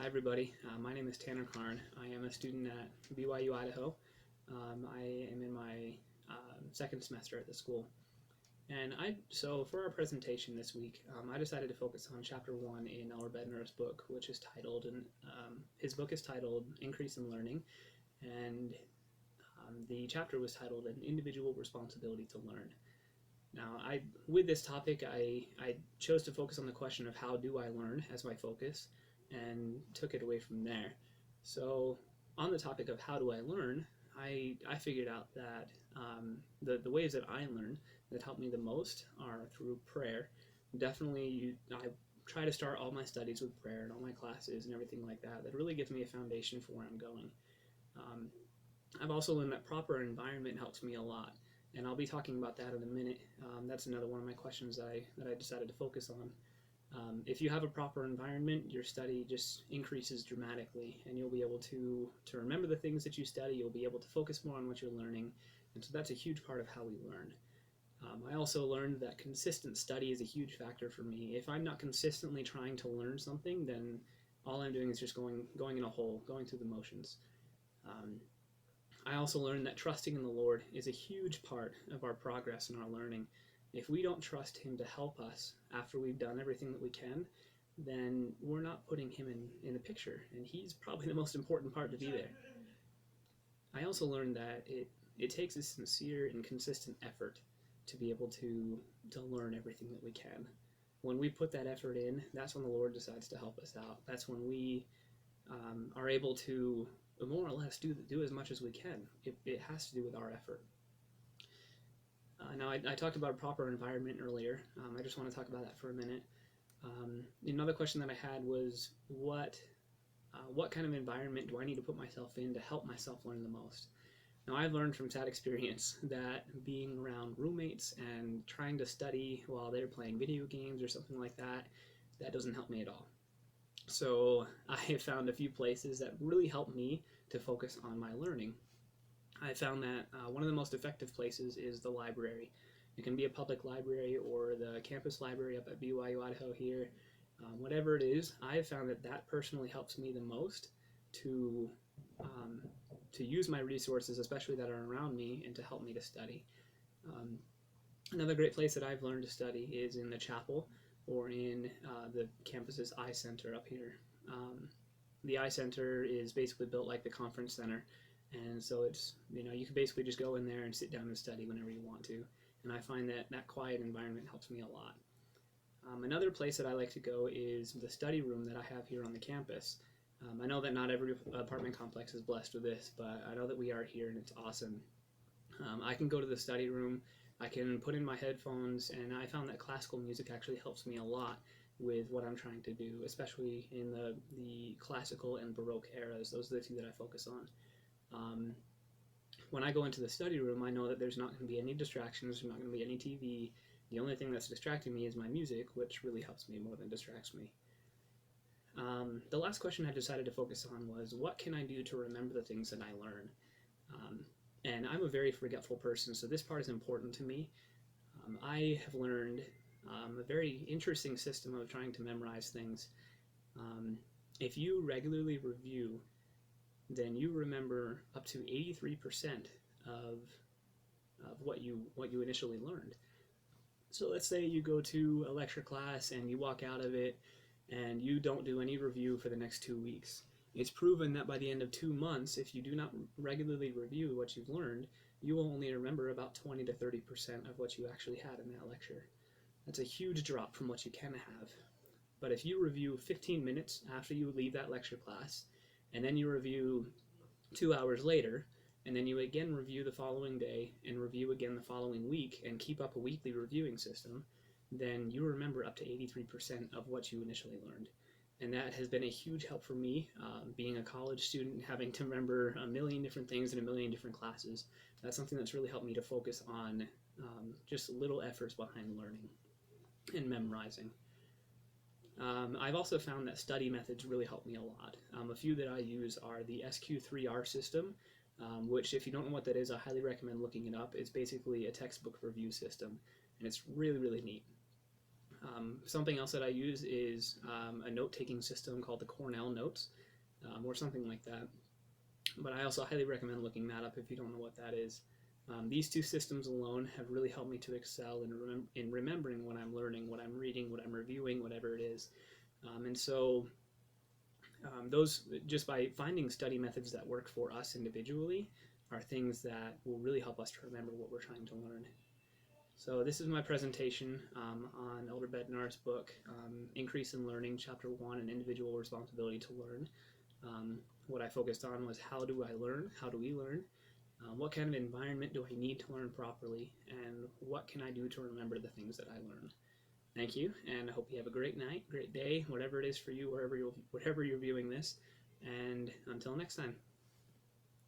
Hi everybody, my name is Tanner Karn. I am a student at BYU, Idaho. I am in my second semester at the school. And so for our presentation this week, I decided to focus on chapter 1 in our Bednar's book, which is titled, his book is titled Increase in Learning, and the chapter was titled An Individual Responsibility to Learn. Now, with this topic, I chose to focus on the question of how do I learn as my focus, and took it away from there. So on the topic of how do I learn, I figured out that the ways that I learn that help me the most are through prayer. Definitely, I try to start all my studies with prayer and all my classes and everything like that. That really gives me a foundation for where I'm going. I've also learned that proper environment helps me a lot, and I'll be talking about that in a minute. That's another one of my questions that I decided to focus on. If you have a proper environment, your study just increases dramatically, and you'll be able to remember the things that you study. You'll be able to focus more on what you're learning, and so that's a huge part of how we learn. I also learned that consistent study is a huge factor for me. If I'm not consistently trying to learn something, then all I'm doing is just going in a hole, going through the motions. I also learned that trusting in the Lord is a huge part of our progress and our learning. If we don't trust Him to help us after we've done everything that we can, then we're not putting Him in the picture, and He's probably the most important part to be there. I also learned that it takes a sincere and consistent effort to be able to learn everything that we can. When we put that effort in, that's when the Lord decides to help us out. That's when we are able to more or less do as much as we can. It has to do with our effort. Now, I talked about a proper environment earlier. I just want to talk about that for a minute. Another question that I had was what kind of environment do I need to put myself in to help myself learn the most? Now, I've learned from sad experience that being around roommates and trying to study while they're playing video games or something like that, that doesn't help me at all. So I have found a few places that really help me to focus on my learning. I found that one of the most effective places is the library. It can be a public library or the campus library up at BYU Idaho here. Whatever it is, I have found that personally helps me the most to use my resources, especially that are around me, and to help me to study. Another great place that I've learned to study is in the chapel or in the campus's I Center up here. The I Center is basically built like the conference center, and so it's, you can basically just go in there and sit down and study whenever you want to, and I find that quiet environment helps me a lot. Another place that I like to go is the study room that I have here on the campus. I know that not every apartment complex is blessed with this, but I know that we are here, and it's awesome. I can go to the study room, I can put in my headphones, and I found that classical music actually helps me a lot with what I'm trying to do, especially in the classical and Baroque eras. Those are the two that I focus on. When I go into the study room, I know that there's not going to be any distractions, there's not going to be any TV. The only thing that's distracting me is my music, which really helps me more than distracts me. The last question I decided to focus on was, what can I do to remember the things that I learn? And I'm a very forgetful person, so this part is important to me. I have learned a very interesting system of trying to memorize things. If you regularly review, then you remember up to 83% of what you initially learned. So let's say you go to a lecture class and you walk out of it and you don't do any review for the next 2 weeks. It's proven that by the end of 2 months, if you do not regularly review what you've learned, you will only remember about 20 to 30% of what you actually had in that lecture. That's a huge drop from what you can have. But if you review 15 minutes after you leave that lecture class, and then you review 2 hours later, and then you again review the following day, and review again the following week, and keep up a weekly reviewing system, then you remember up to 83% of what you initially learned. And that has been a huge help for me, being a college student, having to remember a million different things in a million different classes. That's something that's really helped me to focus on just little efforts behind learning and memorizing. I've also found that study methods really help me a lot. A few that I use are the SQ3R system, which, if you don't know what that is, I highly recommend looking it up. It's basically a textbook review system, and it's really, really neat. Something else that I use is a note-taking system called the Cornell Notes, or something like that. But I also highly recommend looking that up if you don't know what that is. These two systems alone have really helped me to excel in remembering what I'm learning, what I'm reading, what I'm reviewing, whatever it is. And so those, just by finding study methods that work for us individually, are things that will really help us to remember what we're trying to learn. So this is my presentation on Elder Bednar's book, Increase in Learning, Chapter 1, An Individual Responsibility to Learn. What I focused on was how do I learn? How do we learn? What kind of environment do I need to learn properly? And what can I do to remember the things that I learn? Thank you, and I hope you have a great night, great day, whatever it is for you, wherever you're viewing this. And until next time.